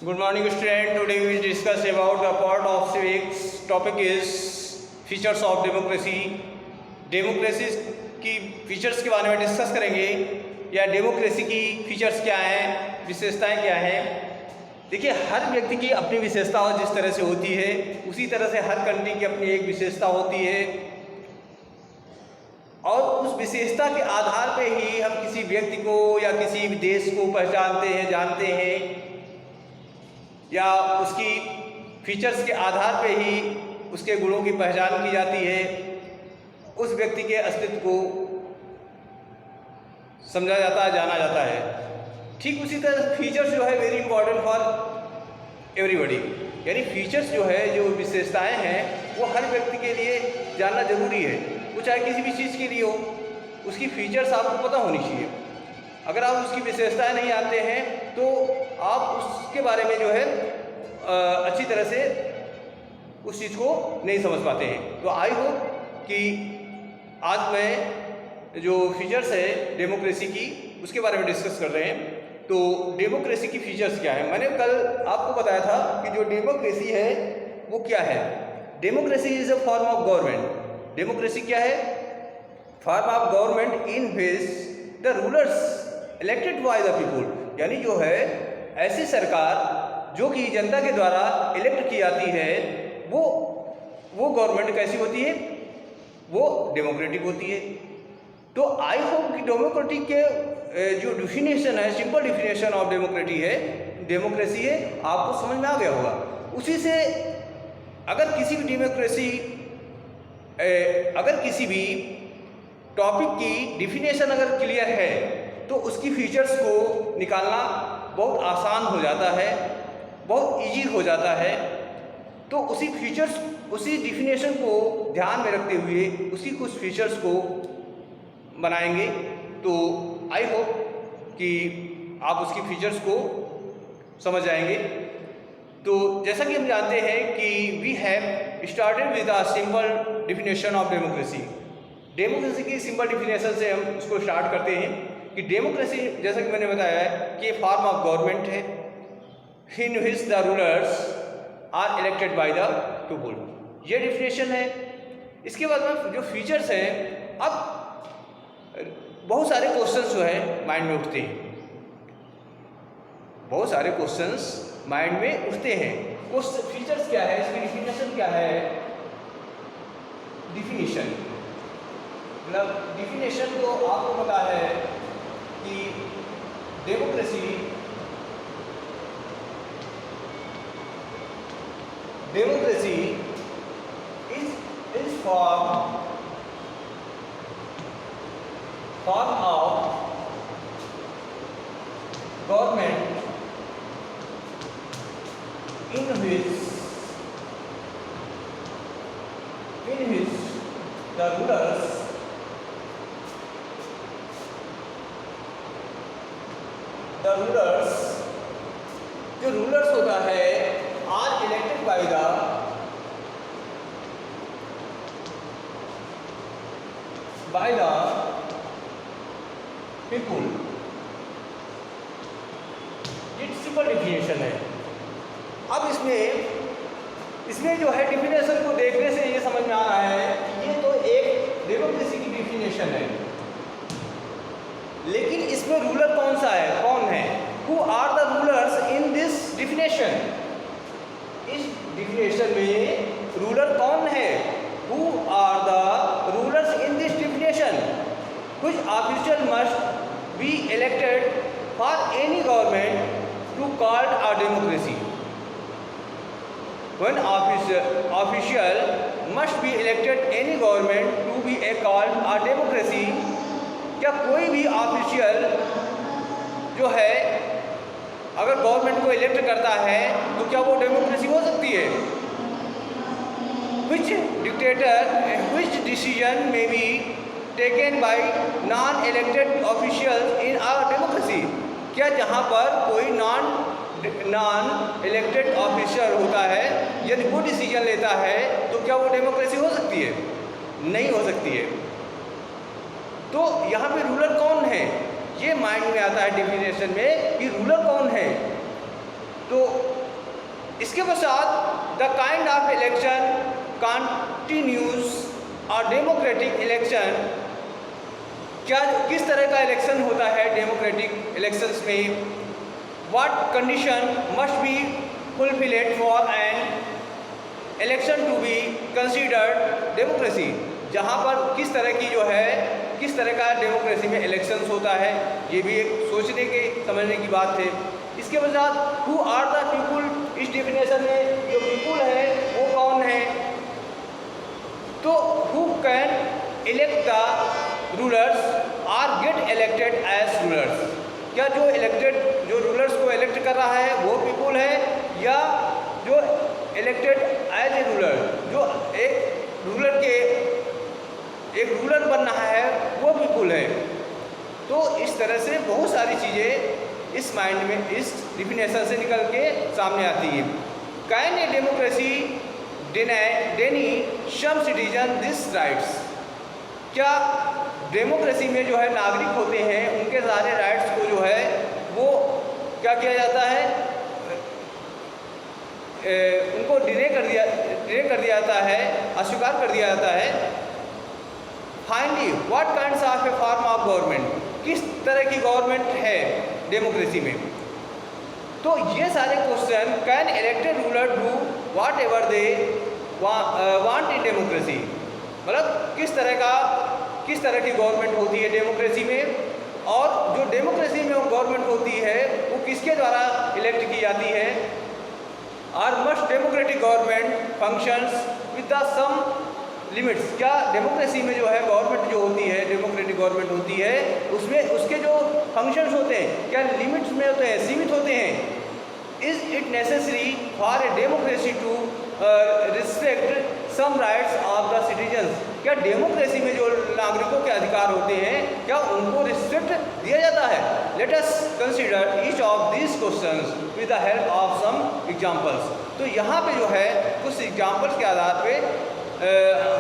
Good morning student. Today we will discuss about the part of civics. Topic is features of democracy. Democracy की features के बारे में discuss करेंगे या democracy की फीचर्स क्या हैं, विशेषताएं क्या हैं। देखिए, हर व्यक्ति की अपनी विशेषता जिस तरह से होती है उसी तरह से हर कंट्री की अपनी एक विशेषता होती है और उस विशेषता के आधार पे ही हम किसी व्यक्ति को या किसी भी देश को पहचानते हैं, जानते हैं, या उसकी फीचर्स के आधार पे ही उसके गुणों की पहचान की जाती है, उस व्यक्ति के अस्तित्व को समझा जाता है, जाना जाता है। ठीक उसी तरह फीचर्स जो है वेरी इंपॉर्टेंट फॉर एवरीबॉडी, यानी फीचर्स जो है, जो विशेषताएं हैं, वो हर व्यक्ति के लिए जानना जरूरी है। वो चाहे किसी भी चीज़ के लिए हो, उसकी फीचर्स आपको पता होनी चाहिए। अगर आप उसकी विशेषताएं नहीं जानते हैं तो आप उसके बारे में जो है अच्छी तरह से उस चीज़ को नहीं समझ पाते हैं। तो आई होप कि आज मैं जो फीचर्स है डेमोक्रेसी की उसके बारे में डिस्कस कर रहे हैं। तो डेमोक्रेसी की फीचर्स क्या है, मैंने कल आपको बताया था कि जो डेमोक्रेसी है वो क्या है। Democracy is a form of government. Democracy क्या है? Form of government in which the rulers elected by the people, यानी जो है ऐसी सरकार जो कि जनता के द्वारा इलेक्ट की जाती है, वो गवर्नमेंट कैसी होती है? वो डेमोक्रेटिक होती है। तो आई होप कि डेमोक्रेटिक के जो डिफिनेशन है, सिंपल डिफिनेशन ऑफ डेमोक्रेसी है, आपको समझ में आ गया होगा। उसी से अगर किसी भी टॉपिक की डिफिनेशन अगर क्लियर है तो उसकी फीचर्स को निकालना बहुत आसान हो जाता है, बहुत इजी हो जाता है। तो उसी डिफिनेशन को ध्यान में रखते हुए उसकी कुछ फीचर्स को बनाएंगे। तो आई होप कि आप उसकी फीचर्स को समझ जाएंगे। तो जैसा कि हम जानते हैं कि we have started with a simple definition of democracy. Democracy की सिंपल डिफिनेशन से हम उसको स्टार्ट करते हैं कि डेमोक्रेसी, जैसा कि मैंने बताया है, कि फॉर्म ऑफ गवर्नमेंट है in which the rulers are elected by the people. ये डिफिनेशन है। इसके बाद में जो फीचर्स हैं, अब बहुत सारे क्वेश्चंस जो है माइंड में उठते हैं, बहुत सारे क्वेश्चंस माइंड में उठते हैं। फीचर्स क्या है, इसकी डिफिनेशन क्या है? डिफिनेशन मतलब डिफिनेशन तो आपको पता है कि democracy is form of government in which the rulers जो रूलर्स होता है are elected by the people. ये सिंपल डिफिनेशन है। अब इसमें जो है डिफिनेशन को देखने से ये समझ में आ रहा है कि ये तो एक डेमोक्रेसी की डिफिनेशन है, लेकिन इसमें रूलर कौन सा है, कौन है? Who are the rulers in this definition? इस डिफिनेशन में रूलर कौन है? Who are the rulers in this definition? Which official must be elected for any government to called a democracy. When official must be elected any government to be called a democracy। क्या कोई भी official जो है अगर government को elect करता है तो क्या वो डेमोक्रेसी हो सकती है? Which decision may be taken by non-elected officials in a democracy। क्या जहाँ पर कोई नॉन इलेक्टेड ऑफिसर होता है, यदि वो डिसीजन लेता है तो क्या वो डेमोक्रेसी हो सकती है? नहीं हो सकती है। तो यहाँ पे रूलर कौन है, ये माइंड में आता है डिफिनेशन में कि रूलर कौन है। तो इसके पश्चात the kind of election continues और डेमोक्रेटिक इलेक्शन, क्या किस तरह का इलेक्शन होता है डेमोक्रेटिक इलेक्शंस में, what condition must be fulfilled for an election to be considered democracy, जहाँ पर किस तरह की जो है किस तरह का डेमोक्रेसी में इलेक्शंस होता है, ये भी एक सोचने के समझने की बात है। इसके पश्चात हु आर द पीपुल, इस डेफिनेशन में जो पीपुल है वो कौन है, तो who can elect the rulers are get elected as rulers, क्या जो रूलर्स को इलेक्ट कर रहा है वो पीपुल है, या जो इलेक्टेड एज ए रूलर, जो एक रूलर बन रहा है वो पीपुल है। तो इस तरह से बहुत सारी चीज़ें इस माइंड में इस डिफिनेशन से निकल के सामने आती है। Can a democracy deny some citizen this rights, क्या डेमोक्रेसी में जो है नागरिक होते हैं उनके सारे राइट्स को जो है वो क्या किया जाता है, उनको डिने कर दिया जाता है, अस्वीकार कर दिया जाता है। Finally what kinds of A form of government, किस तरह की गवर्नमेंट है डेमोक्रेसी में, तो ये सारे question can elected ruler do what ever they want in democracy, मतलब किस तरह की गवर्नमेंट होती है डेमोक्रेसी में, और जो डेमोक्रेसी में गवर्नमेंट होती है वो किसके द्वारा इलेक्ट की जाती है। Are must democratic government functions with the some limits, क्या डेमोक्रेसी में जो है गवर्नमेंट जो होती है डेमोक्रेटिक गवर्नमेंट होती है उसमें उसके जो फंक्शंस होते हैं क्या लिमिट्स में होते हैं, सीमित होते हैं। Is it necessary for a democracy to respect some rights of the citizens, क्या डेमोक्रेसी में जो नागरिकों के अधिकार होते हैं क्या उनको रिस्पेक्ट दिया जाता है। Let us consider each of these questions with the help of some examples, तो यहाँ पे जो है कुछ एग्जांपल्स के आधार पे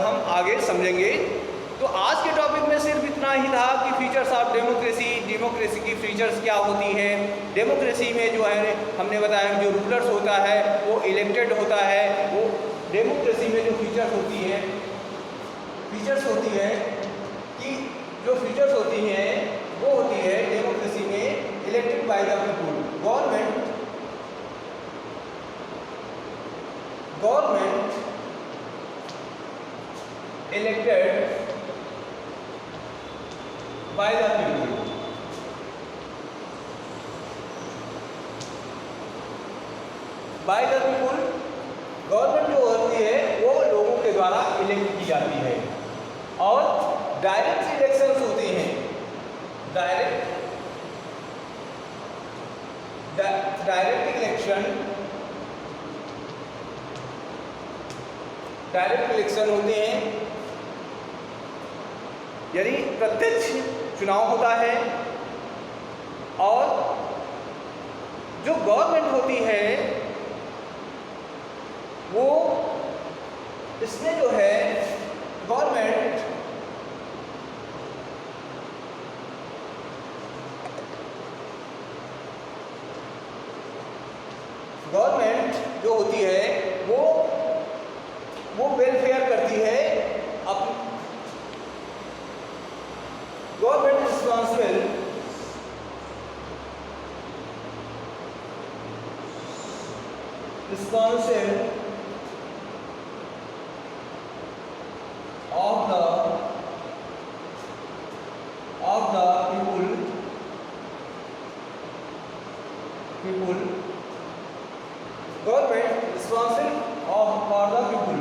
हम आगे समझेंगे। तो आज के टॉपिक में सिर्फ इतना ही था कि फीचर्स ऑफ डेमोक्रेसी की फीचर्स क्या होती हैं। डेमोक्रेसी में जो है हमने बताया जो रूलर्स होता है वो इलेक्टेड होता है, वो डेमोक्रेसी में जो फीचर्स होती है कि जो फीचर्स होती हैं वो होती है डेमोक्रेसी में elected by the people, government elected by the people, government जो होती है वो लोगों के द्वारा इलेक्ट की जाती है। और डायरेक्ट इलेक्शंस होते हैं, डायरेक्ट इलेक्शन होते हैं, यानी प्रत्यक्ष चुनाव होता है। और जो गवर्नमेंट होती है वो इसमें जो है गवर्नमेंट जो होती है वो वेलफेयर करती है। Government responsible of the people, government responsible for the people,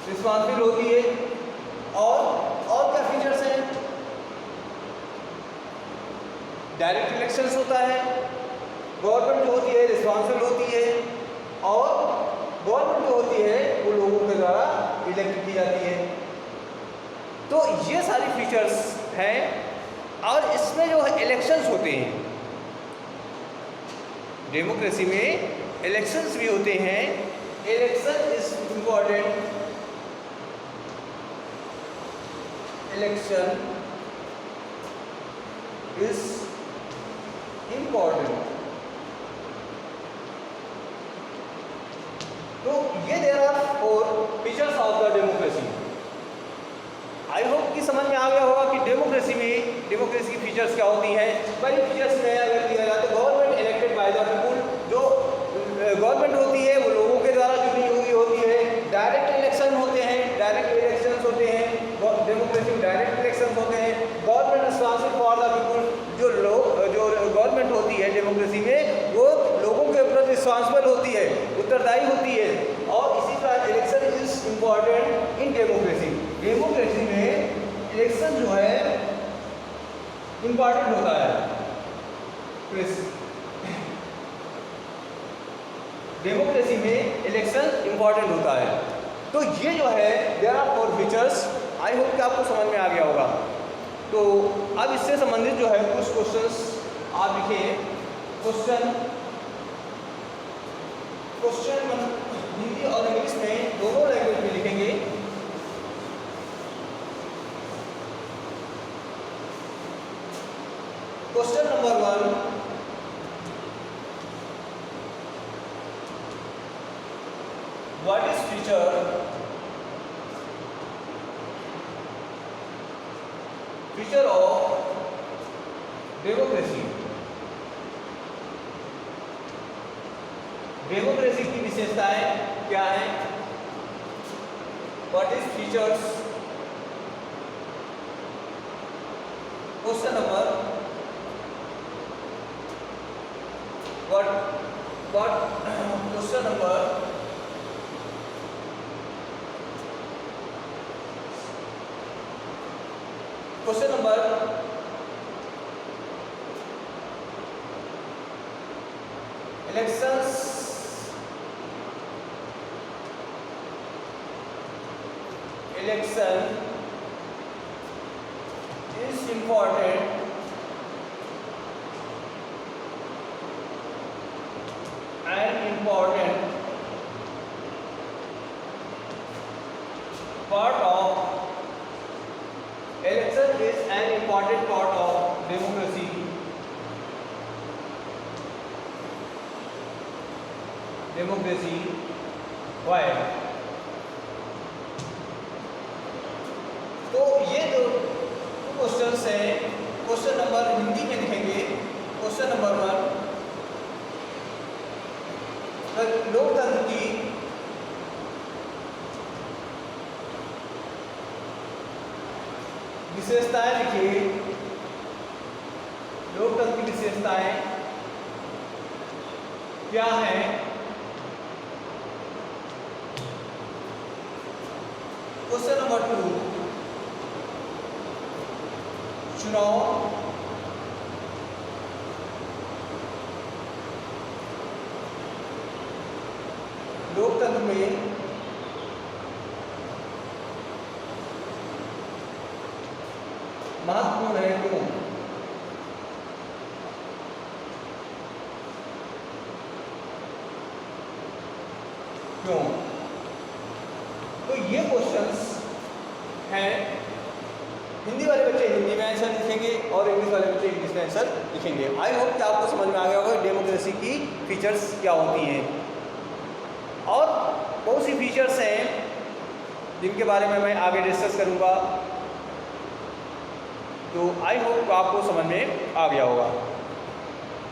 responsible होती है। और क्या फीचर्स हैं, डायरेक्ट इलेक्शंस होता है, गवर्नमेंट जो होती है रिस्पॉन्सिबल होती है, और गवर्नमेंट जो होती है वो लोगों के द्वारा इलेक्ट की जाती है। तो ये सारी फीचर्स हैं। और इसमें जो है इलेक्शंस होते हैं, डेमोक्रेसी में इलेक्शंस भी होते हैं। Election is important, election is important. तो ये there are 4 features of the democracy. I hope कि समझ में आ गया होगा कि डेमोक्रेसी की फीचर्स क्या होती हैं। पहली फीचर्स में अगर दिया जाए तो government elected by the people, जो गवर्नमेंट होती है वो लोगों के द्वारा चुनी हुई होती है। डायरेक्ट इलेक्शन होते हैं, डेमोक्रेसी में डायरेक्ट इलेक्शन होते हैं। Government responsible for the people, जो गवर्नमेंट होती है डेमोक्रेसी में वो लोगों के प्रति रिस्पॉन्सिबल होती है, उत्तरदायी होती है। और इसी तरह election is important in democracy. Democracy में इलेक्शन जो है इम्पॉर्टेंट होता है। डेमोक्रेसी में इलेक्शन इम्पॉर्टेंट होता है। तो ये जो है there are 4 features. I hope कि आपको समझ में आ गया होगा। तो अब इससे संबंधित जो है कुछ क्वेश्चंस आप लिखें। क्वेश्चन हिंदी और इंग्लिश में दोनों लैंग्वेज में लिखेंगे। Question number 1, what is feature of democracy. Democracy की विशेषताएं क्या हैं? What is features. Question number question number election is important part of election is an important part of democracy. Why? तो ये जो क्वेश्चंस हैं, क्वेश्चन नंबर हिंदी में लिखेंगे। क्वेश्चन नंबर 1, लोकतंत्र की विशेषताएं लिखिए। लोकतंत्र की विशेषताएं क्या हैं? क्वेश्चन नंबर 2, चुनाव लोकतंत्र में महत्वपूर्ण है, क्यों? तो ये क्वेश्चंस हैं। हिंदी वाले बच्चे हिंदी में आंसर लिखेंगे और इंग्लिश वाले बच्चे इंग्लिश में आंसर लिखेंगे। आई होप कि आपको समझ में आ गया होगा डेमोक्रेसी की फीचर्स क्या होती हैं। और बहुत सी फीचर्स हैं जिनके बारे में मैं आगे डिस्कस करूंगा। तो आई होप आपको समझ में आ गया होगा।